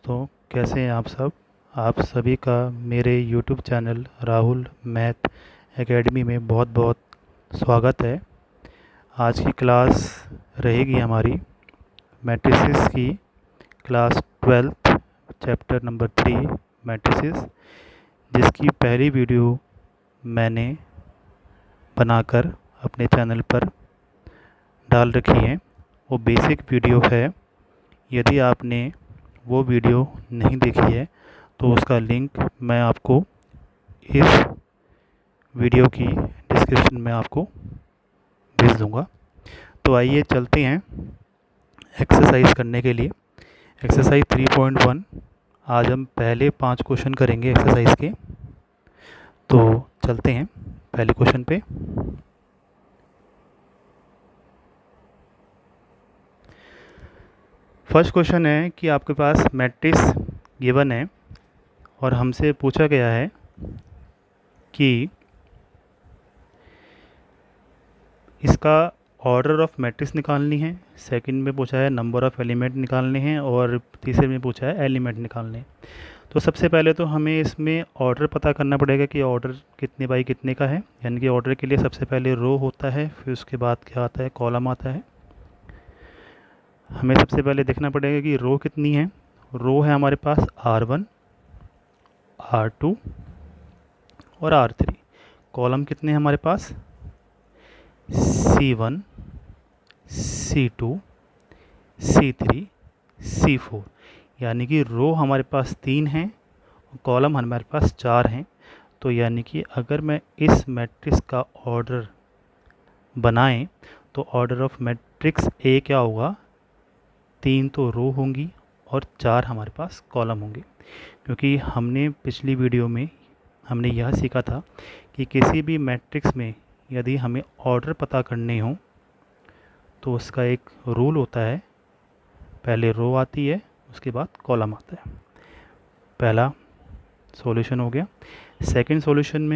दोस्तों, कैसे हैं आप सब। आप सभी का मेरे YouTube channel Rahul math academy में बहुत बहुत स्वागत है। आज की क्लास रहेगी हमारी मैट्रिसेस की, क्लास 12 चैप्टर नंबर 3 मैट्रिसेस, जिसकी पहली वीडियो मैंने बनाकर अपने चैनल पर डाल रखी है। वो बेसिक वीडियो है। यदि आपने वो वीडियो नहीं देखी है तो उसका लिंक मैं आपको इस वीडियो की डिस्क्रिप्शन में आपको भेज दूंगा। तो आइए चलते हैं एक्सरसाइज करने के लिए। एक्सरसाइज 3.1, आज हम पहले 5 क्वेश्चन करेंगे एक्सरसाइज के। तो चलते हैं पहले क्वेश्चन पे। फर्स्ट क्वेश्चन है कि आपके पास मैट्रिक्स गिवन है और हमसे पूछा गया है कि इसका ऑर्डर ऑफ मैट्रिक्स निकालनी है। सेकंड में पूछा है नंबर ऑफ एलिमेंट निकालने हैं और तीसरे में पूछा है एलिमेंट निकालने हैं। तो सबसे पहले तो हमें इसमें ऑर्डर पता करना पड़ेगा कि ऑर्डर कितने बाई कितने का है। यानी कि ऑर्डर के लिए सबसे पहले रो होता है, फिर उसके बाद क्या आता है, कॉलम आता है। हमें सबसे पहले देखना पड़ेगा कि रो कितनी है। रो है हमारे पास R1, R2 और R3। कॉलम कितने हैं हमारे पास, C1, C2, C3, C4। यानी कि रो हमारे पास 3 हैं, कॉलम हमारे पास 4 हैं। तो यानी कि अगर मैं इस मैट्रिक्स का ऑर्डर बनाएं तो ऑर्डर ऑफ मैट्रिक्स ए क्या होगा, 3 तो रो होंगी और 4 हमारे पास कॉलम होंगे। क्योंकि हमने पिछली वीडियो में हमने यह सीखा था कि किसी भी मैट्रिक्स में यदि हमें ऑर्डर पता करने हो तो उसका एक रूल होता है, पहले रो आती है उसके बाद कॉलम आता है। पहला सॉल्यूशन हो गया। सेकंड सॉल्यूशन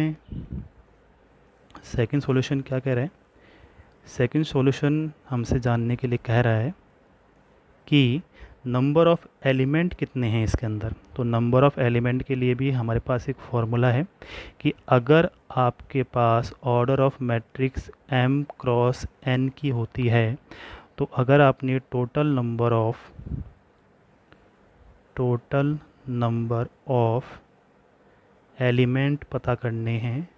क्या कह रहा है, सेकंड सॉल्यूशन हमसे जानने के लिए कह रहा है कि नंबर ऑफ़ एलिमेंट कितने हैं इसके अंदर। तो नंबर ऑफ़ एलिमेंट के लिए भी हमारे पास एक फॉर्मूला है कि अगर आपके पास order of matrix m cross n की होती है तो अगर आपने टोटल नंबर ऑफ एलिमेंट पता करने हैं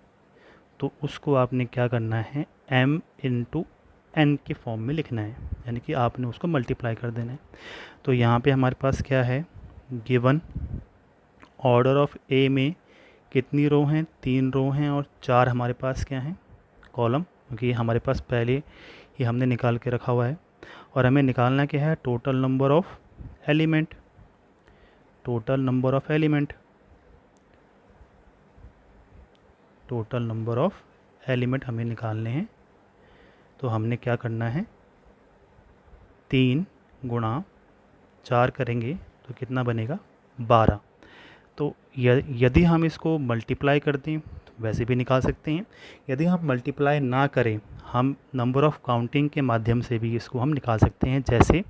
तो उसको आपने क्या करना है, m इंटू n के फॉर्म में लिखना है। यानी कि आपने उसको मल्टीप्लाई कर देना है। तो यहाँ पे हमारे पास क्या है, गिवन ऑर्डर ऑफ ए में कितनी रो हैं, 3 रो हैं और 4 हमारे पास क्या हैं, कॉलम। क्योंकि हमारे पास पहले ही हमने निकाल के रखा हुआ है। और हमें निकालना क्या है, total number of element. Total number of element हमें निकालने हैं। तो हमने क्या करना है, 3 गुणा 4 करेंगे तो कितना बनेगा, 12। तो यदि हम इसको मल्टीप्लाई कर दें तो वैसे भी निकाल सकते हैं। यदि हम मल्टीप्लाई ना करें, हम नंबर ऑफ़ काउंटिंग के माध्यम से भी इसको हम निकाल सकते हैं। जैसे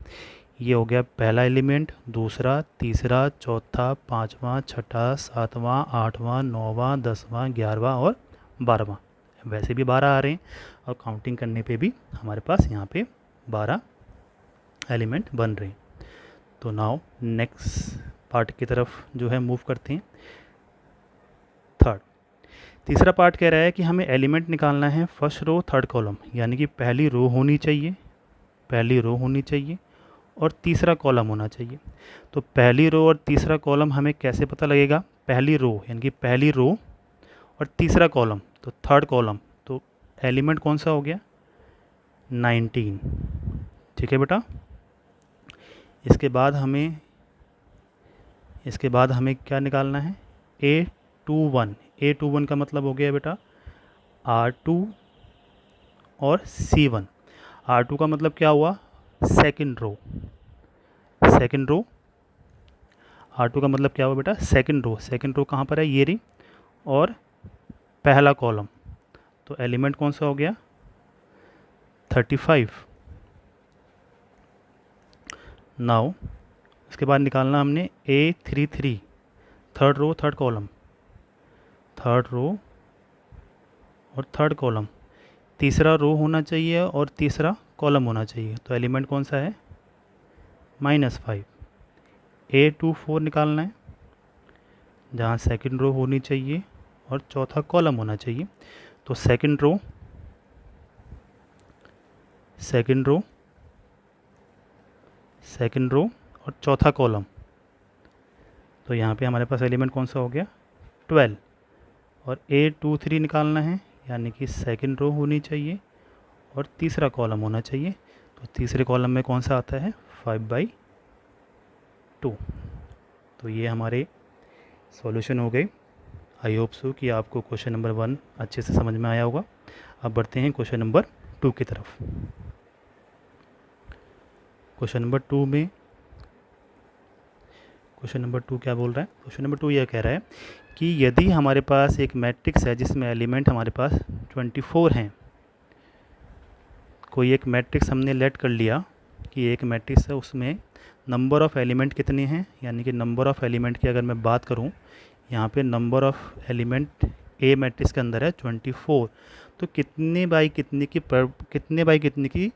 ये हो गया पहला एलिमेंट, दूसरा, तीसरा, चौथा, पाँचवा, छठा, सातवां, आठवां, नौवां, 10वां, 11वां और 12वां। वैसे भी 12 आ रहे हैं और काउंटिंग करने पे भी हमारे पास यहाँ पे 12 एलिमेंट बन रहे हैं। तो नाउ नेक्स्ट पार्ट की तरफ जो है मूव करते हैं। थर्ड, तीसरा पार्ट कह रहा है कि हमें एलिमेंट निकालना है फर्स्ट रो थर्ड कॉलम। यानी कि पहली रो होनी चाहिए और तीसरा कॉलम होना चाहिए। तो पहली रो और तीसरा कॉलम हमें कैसे पता लगेगा, पहली रो यानी कि पहली रो और तीसरा कॉलम तो थर्ड कॉलम। तो एलिमेंट कौन सा हो गया, 19। ठीक है बेटा। इसके बाद हमें क्या निकालना है, A21 का मतलब हो गया बेटा R2 और C1। R2 का मतलब क्या हुआ, सेकंड रो। R2 का मतलब क्या हुआ बेटा, सेकंड रो कहाँ पर है, ये रही, और पहला कॉलम। तो एलिमेंट कौन सा हो गया, 35। नाउ उसके बाद निकालना हमने A33, third row third column, third row और थर्ड कॉलम, तीसरा रो होना चाहिए और तीसरा कॉलम होना चाहिए। तो एलिमेंट कौन सा है? -5। A24 निकालना है, जहाँ सेकंड रो होनी चाहिए और चौथा कॉलम होना चाहिए। तो second row, second row, second row और चौथा कॉलम। तो यहाँ पे हमारे पास एलिमेंट कौन सा हो गया? 12। और A23 निकालना है, यानी कि सेकंड रो होनी चाहिए और तीसरा कॉलम होना चाहिए। तो तीसरे कॉलम में कौन सा आता है? 5/2। तो ये हमारे सॉल्यूशन हो गए। आई होप सो कि आपको क्वेश्चन नंबर 1 अच्छे से समझ में आया होगा। अब बढ़ते हैं क्वेश्चन नंबर 2 की तरफ। क्वेश्चन नंबर 2 में, क्वेश्चन नंबर 2 क्या बोल रहा है? क्वेश्चन नंबर 2 यह कह रहा है कि यदि हमारे पास एक मैट्रिक्स है जिसमें एलिमेंट हमारे पास 24 हैं, कोई एक मैट्रिक्स हमने लेट कर लिया कि एक मैट्रिक्स है, उसमें नंबर ऑफ़ एलिमेंट कितने हैं, यानी कि नंबर ऑफ़ एलिमेंट की अगर मैं बात करूं, यहाँ पे number of element A matrix के अंदर है 24। तो कितने बाई कितने की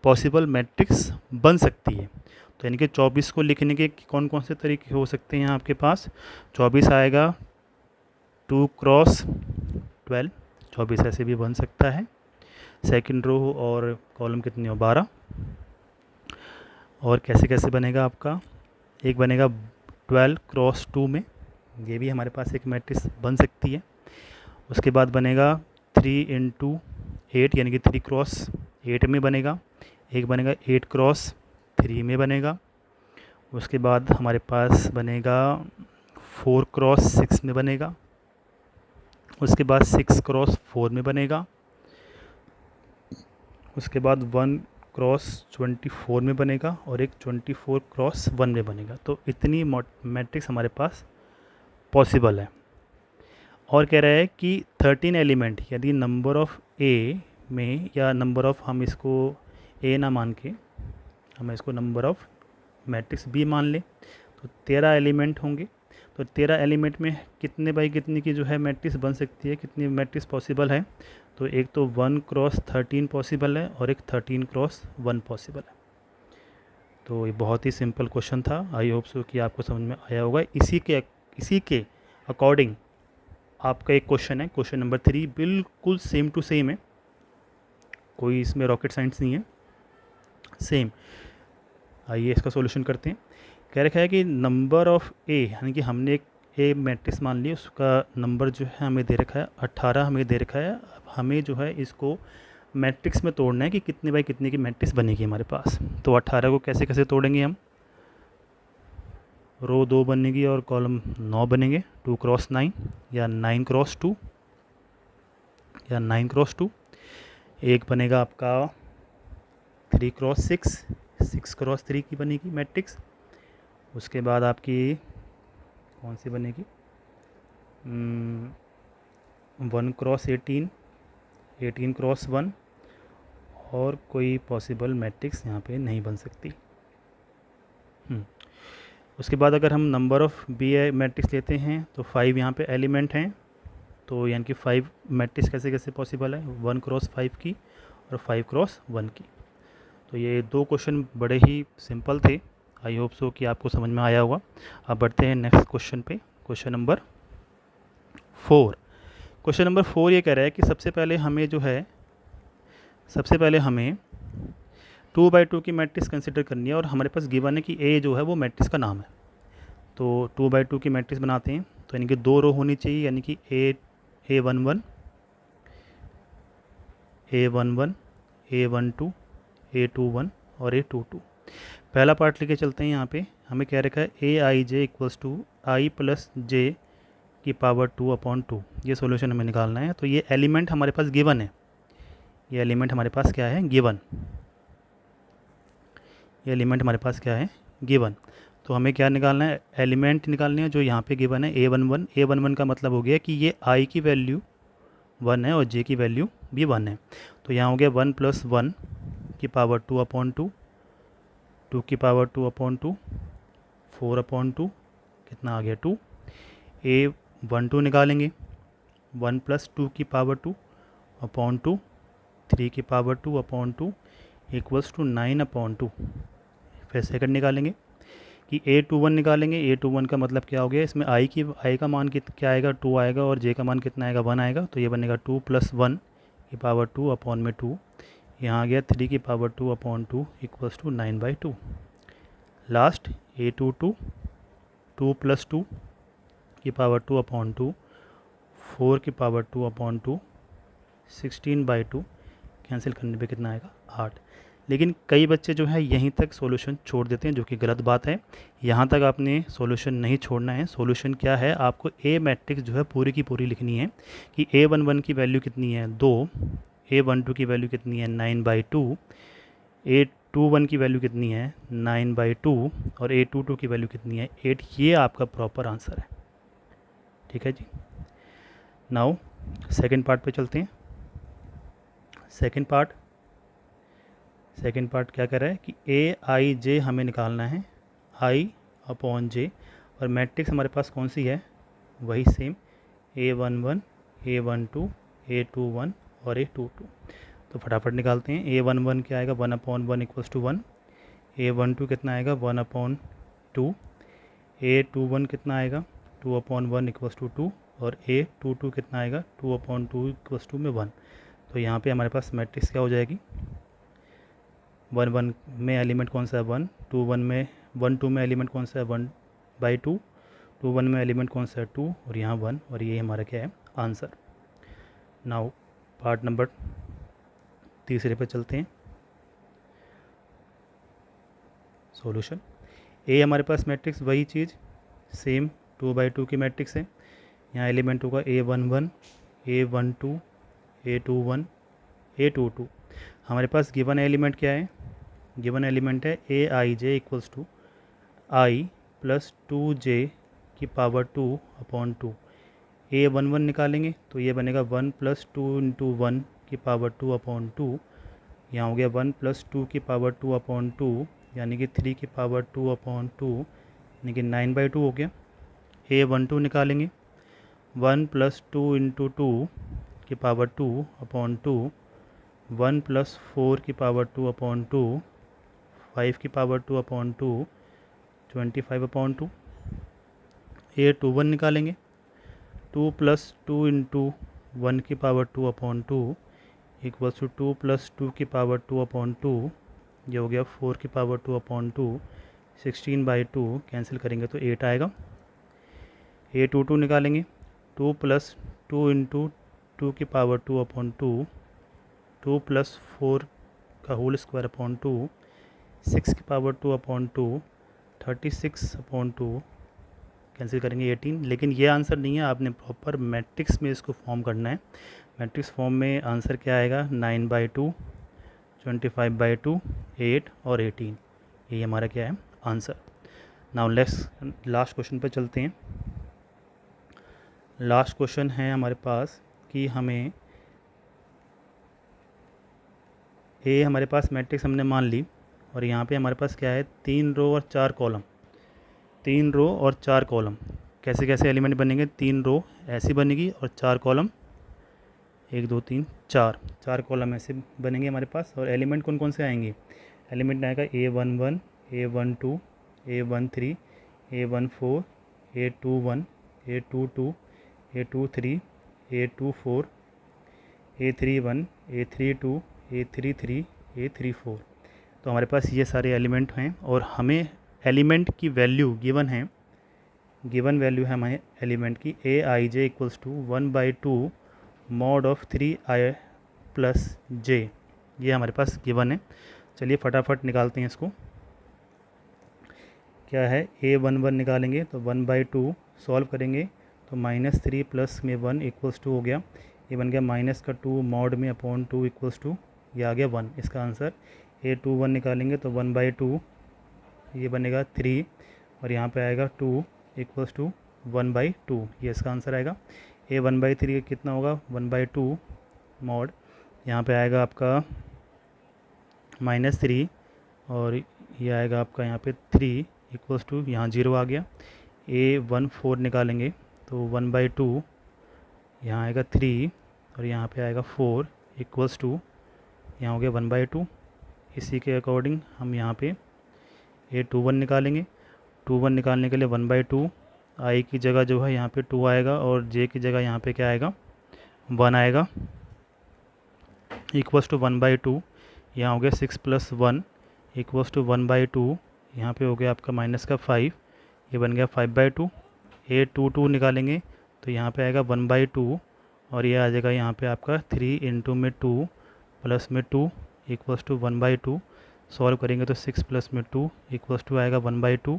पॉसिबल मैट्रिक्स बन सकती है? तो यानी कि 24 को लिखने के कौन कौन से तरीके हो सकते हैं आपके पास? 24 आएगा 2 क्रॉस 12, 24 ऐसे भी बन सकता है। सेकंड रो और कॉलम कितनी हो? 12। और कैसे कैसे बनेगा आपका? एक बनेगा 12 क्रॉस 2 में, ये भी हमारे पास एक मैट्रिक्स बन सकती है। उसके बाद बनेगा 3 × 8, यानी कि 3 क्रॉस 8 में बनेगा। एक बनेगा 8 क्रॉस 3 में बनेगा। उसके बाद हमारे पास बनेगा 4 क्रॉस 6 में बनेगा। उसके बाद 6 क्रॉस 4 में बनेगा। उसके बाद 1 क्रॉस 24 में बनेगा और एक 24 क्रॉस 1 में बनेगा। तो इतनी मैट्रिक्स हमारे पास पॉसिबल है। और कह रहा है कि 13 एलिमेंट, यदि नंबर ऑफ़ ए में, या नंबर ऑफ़, हम इसको ए ना मान के हम इसको नंबर ऑफ़ मैट्रिक्स बी मान लें, तो 13 एलिमेंट होंगे। तो 13 एलिमेंट में कितने बाई कितने की जो है मैट्रिक्स बन सकती है, कितनी मैट्रिक्स पॉसिबल है? तो एक तो 1 क्रॉस 13 पॉसिबल है और एक 13 क्रॉस 1 पॉसिबल है। तो ये बहुत ही सिंपल क्वेश्चन था। आई होप सो कि आपको समझ में आया होगा। इसी के अकॉर्डिंग आपका एक क्वेश्चन है, क्वेश्चन नंबर 3, बिल्कुल सेम टू सेम है, कोई इसमें रॉकेट साइंस नहीं है, सेम। आइए इसका सॉल्यूशन करते हैं। कह रखा है कि नंबर ऑफ़ ए, यानी कि हमने एक ए मैट्रिक्स मान ली, उसका नंबर जो है हमें दे रखा है 18, हमें दे रखा है। अब हमें जो है इसको मैट्रिक्स में तोड़ना है कि कितने बाई कितने की मैट्रिक्स बनेगी हमारे पास। तो 18 को कैसे कैसे तोड़ेंगे हम? रो 2 बनेगी और कॉलम 9 बनेंगे, 2 क्रॉस 9 या 9 क्रॉस 2 या 9 क्रॉस 2। एक बनेगा आपका 3 क्रॉस 6, 6 क्रॉस 3 की बनेगी मैट्रिक्स। उसके बाद आपकी कौन सी बनेगी? 1 क्रॉस 18, 18 क्रॉस 1, और कोई पॉसिबल मैट्रिक्स यहाँ पे नहीं बन सकती। उसके बाद अगर हम नंबर ऑफ़ बी मैट्रिक्स लेते हैं तो 5 यहाँ पे एलिमेंट हैं। तो यानी कि 5 मैट्रिक्स कैसे कैसे पॉसिबल है? 1 क्रॉस 5 की और 5 क्रॉस 1 की। तो ये 2 क्वेश्चन बड़े ही सिंपल थे। आई होप सो कि आपको समझ में आया होगा। अब बढ़ते हैं नेक्स्ट क्वेश्चन पे, क्वेश्चन नंबर 4। क्वेश्चन नंबर 4 ये कह रहा है कि सबसे पहले हमें 2/2 की मैट्रिक्स कंसिडर करनी है, और हमारे पास गिवन है कि ए जो है वो मैट्रिक्स का नाम है। तो 2/2 की मैट्रिक्स बनाते हैं, तो यानी कि 2 रो होनी चाहिए, यानी कि A11, A11, A12, A21 और A22। पहला पार्ट लेके चलते हैं। यहाँ पे हमें क्या रखा है? AIJ equals to I plus J की पावर 2/2। ये सॉल्यूशन हमें निकालना है। तो ये एलिमेंट हमारे पास गिवन है, ये एलिमेंट हमारे पास क्या है? गिवन। ये एलिमेंट हमारे पास क्या है? गिवन। तो हमें क्या निकालना है? एलिमेंट निकालने हैं जो यहाँ पे गिवन है A11। A11 का मतलब हो गया कि ये I की वैल्यू 1 है और J की वैल्यू भी 1 है। तो यहाँ हो गया 1 + 1 की पावर 2/2, 2 की पावर 2/2, 4/2 कितना आ गया 2। A12 निकालेंगे 1+2^2 3^2 इक्वल्स टू 9/2। फिर सेकंड निकालेंगे कि A21 निकालेंगे। A21 का मतलब क्या हो गया, इसमें आई का मान क्या आएगा 2 आएगा और J का मान कितना आएगा 1 आएगा, तो ये बनेगा 2+1^2 यहाँ आ गया 3^2 equals to 9/2। Last A22 2+2^2 4^2 16/2 cancel करने पे कितना आएगा 8। लेकिन कई बच्चे जो है यहीं तक सॉल्यूशन छोड़ देते हैं, जो कि गलत बात है। यहाँ तक आपने सॉल्यूशन नहीं छोड़ना है। सॉल्यूशन क्या है, आपको ए मैट्रिक्स जो है पूरी की पूरी लिखनी है कि A11 की वैल्यू कितनी है 2, A12 की वैल्यू कितनी है 9/2, A21 की वैल्यू कितनी है 9/2 और A22 की वैल्यू कितनी है 8। ये आपका प्रॉपर आंसर है। ठीक है जी। नाउ सेकेंड पार्ट पे चलते हैं। सेकेंड पार्ट क्या कर रहा है कि A_I_J हमें निकालना है, I/J, और मैट्रिक्स हमारे पास कौन सी है, वही सेम A11 A12 A21 और A22। तो फटाफट निकालते हैं। A11 क्या आएगा 1/1 इक्वल्स टू 1, A12 कितना आएगा 1/2, A21 कितना आएगा 2/1 इक्वल्स टू 2 और A22 कितना आएगा 2/2 इक्वल्स टू में 1। तो यहाँ पे हमारे पास मैट्रिक्स क्या हो जाएगी, 1 में एलिमेंट कौन सा है 1, 2 में एलिमेंट कौन सा है 1/2, 2 में एलिमेंट कौन सा है 2 और यहाँ 1, और ये हमारा क्या है आंसर। नाउ पार्ट नंबर तीसरे पे चलते हैं। सॉल्यूशन ए हमारे पास मैट्रिक्स वही चीज़ सेम 2/2 की मैट्रिक्स है। यहाँ एलिमेंट होगा A11 A12 A21 A22। हमारे पास गिवन एलिमेंट क्या है, गिवन एलिमेंट है A_I_J equals to I+2J^2/2। A11 निकालेंगे तो ये बनेगा 1+2 × 1^2। यहाँ हो गया 1+2^2 यानी कि 3^2 यानी कि 9/2 हो गया। A12 निकालेंगे 1+2 × 2^2 1+4^2 5^2 25/2। A21 निकालेंगे 2+2 × 1^2 इक्वल्स टू 2+2^2, ये हो गया 4^2 16/2 कैंसिल करेंगे तो 8 आएगा। A22 निकालेंगे 2+2 × 2^2 2+4 का होल स्क्वायर अपॉन 2 6^2 36/2 कैंसिल करेंगे 18। लेकिन ये आंसर नहीं है, आपने प्रॉपर मैट्रिक्स में इसको फॉर्म करना है। मैट्रिक्स फॉर्म में आंसर क्या आएगा 9/2 25/2 8 और 18। ये हमारा क्या है आंसर। नाउ लास्ट क्वेश्चन पर चलते हैं। लास्ट क्वेश्चन है हमारे पास कि हमें ए हमारे पास मैट्रिक्स हमने मान ली और यहाँ पे हमारे पास क्या है 3 रो और 4 कॉलम। 3 रो और 4 कॉलम कैसे कैसे एलिमेंट बनेंगे, 3 रो ऐसी बनेगी और 4 कॉलम 1 2 3 4 कॉलम ऐसे बनेंगे हमारे पास। और एलिमेंट कौन कौन से आएंगे, एलिमेंट आएगा A11 A12 A13 A14 A21 A22 A23 A24 A31 A32 A33 A34। तो हमारे पास ये सारे एलिमेंट हैं और हमें एलिमेंट की वैल्यू गिवन है, गिवन वैल्यू है हमारे एलिमेंट की A_I_J equals to 1/2 mod of 3I+J। ये हमारे पास गिवन है। चलिए फटाफट निकालते हैं इसको। क्या है A11 निकालेंगे तो 1/2 सॉल्व करेंगे तो -3 प्लस में 1 इक्वल्स टू हो गया, ये बन गया माइनस का 2 मॉड में अपॉन 2 इक्वल्स टू, ये आ गया 1। इसका आंसर A21 निकालेंगे तो 1/2 ये बनेगा 3 और यहाँ पे आएगा 2 इक्वल्स टू 1/2, ये इसका आंसर आएगा। A1/3 कितना होगा 1/2 मॉड, यहाँ पे आएगा आपका -3 और ये आएगा आपका यहाँ पे 3 इक्वल्स टू यहाँ 0 आ गया। A14 निकालेंगे तो 1/2 यहाँ आएगा 3 और यहाँ पे आएगा 4 इक्वल्स टू यहाँ हो गया 1/2। इसी के अकॉर्डिंग हम यहाँ पे A21 निकालेंगे। 21 निकालने के लिए 1/2 आई की जगह जो है यहाँ पे 2 आएगा और जे की जगह यहाँ पे क्या आएगा 1 आएगा इक्वल्स टू 1/2। यहाँ हो गया 6 + 1 इक्वल्स टू 1/2। यहाँ पे हो गया आपका माइनस का 5, ये बन गया 5/2। A22 निकालेंगे तो यहाँ पे आएगा 1/2 और ये आ जाएगा यहाँ पे आपका 3 × में 2 प्लस में 2 इक्वल्स टू 1/2। सॉल्व करेंगे तो 6 + में 2 इक्वल्स टू आएगा 1/2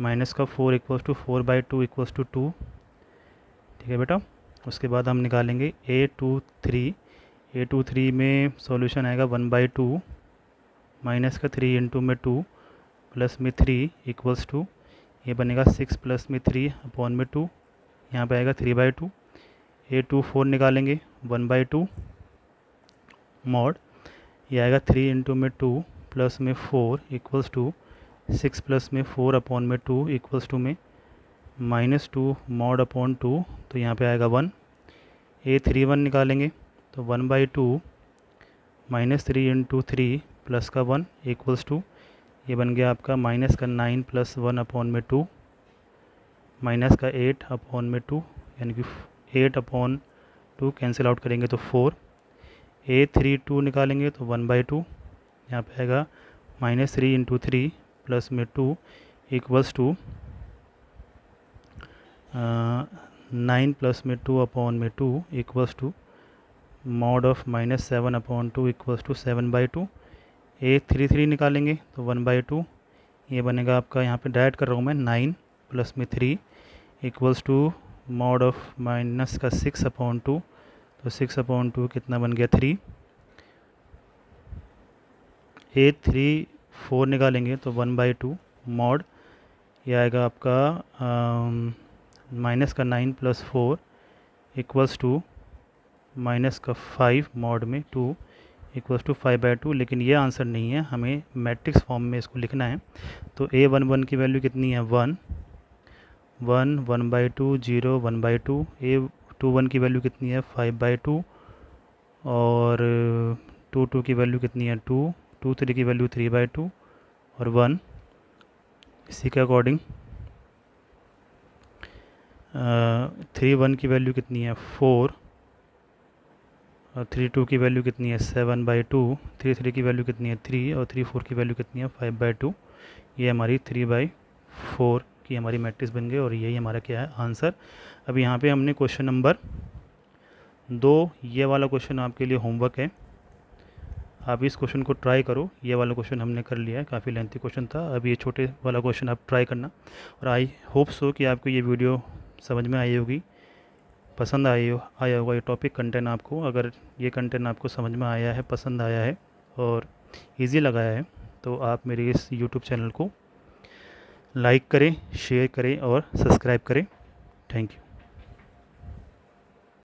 माइनस का 4 इक्वल्स टू 4/2 इक्वल्स टू 2। ठीक है बेटा। उसके बाद हम निकालेंगे A23 में सॉल्यूशन आएगा 1/2 माइनस का 3 × में 2 प्लस में 3 इक्वल्स टू ये बनेगा 6 + में 3 अपॉन में 2, यहाँ पे आएगा 3/2। A24 निकालेंगे 1/2 मॉड ये आएगा 3 × में 2 प्लस में 4 इक्वल्स टू 6 + में 4 अपॉन में 2 इक्वल्स टू में -2 मॉड अपॉन 2 तो यहाँ पे आएगा 1। A31 निकालेंगे तो 1/2 -3 × 3 प्लस का 1 इक्वल्स टू ये बन गया आपका माइनस का 9 + 1 अपॉन में 2 माइनस का 8 अपॉन में 2 यानी कि 8 अपॉन 2 कैंसिल आउट करेंगे तो 4। A32 निकालेंगे तो 1/2 यहाँ पे आएगा -3 × 3 प्लस में 2 इक्वल्स टू 9 प्लस में 2 अपॉन में 2 equals to mod of -7 upon 2 equals to 7/2। A33 निकालेंगे तो 1/2 ये बनेगा आपका, यहाँ पे डायरेक्ट कर रहा हूँ मैं, 9 प्लस में 3 equals to mod of minus का 6 अपॉन 2 तो 6 अपॉन 2 कितना बन गया 3। A34 निकालेंगे तो 1/2 मॉड ये आएगा आपका माइनस का 9 + 4 इक्वल्स टू माइनस का 5 मॉड में 2 इक्वल्स टू 5/2। लेकिन ये आंसर नहीं है, हमें मैट्रिक्स फॉर्म में इसको लिखना है। तो A11 की वैल्यू कितनी है 1 1 1/2 0 1/2। A21 की वैल्यू कितनी है 5/2 और 22 की वैल्यू कितनी है 2 23 की वैल्यू 3/2 और 1। इसी के अकॉर्डिंग 31 की वैल्यू कितनी है 4 और 32 की वैल्यू कितनी है 7/2। 33 की वैल्यू कितनी है 3 और 34 की वैल्यू कितनी है 5/2। ये हमारी 3/4 की हमारी मैट्रिक्स बन गई और यही हमारा क्या है आंसर। अब यहाँ पे हमने क्वेश्चन नंबर 2, ये वाला क्वेश्चन आपके लिए होमवर्क है, आप इस क्वेश्चन को ट्राई करो। ये वाला क्वेश्चन हमने कर लिया है, काफ़ी लेंथी क्वेश्चन था। अब ये छोटे वाला क्वेश्चन आप ट्राई करना और आई होप सो कि आपको ये वीडियो समझ में आई होगी, पसंद आया होगा ये टॉपिक कंटेंट आपको। अगर ये कंटेंट आपको समझ में आया है, पसंद आया है और इजी लगा है तो आप मेरे इस यूट्यूब चैनल को लाइक करें, शेयर करें और सब्सक्राइब करें। Thank you.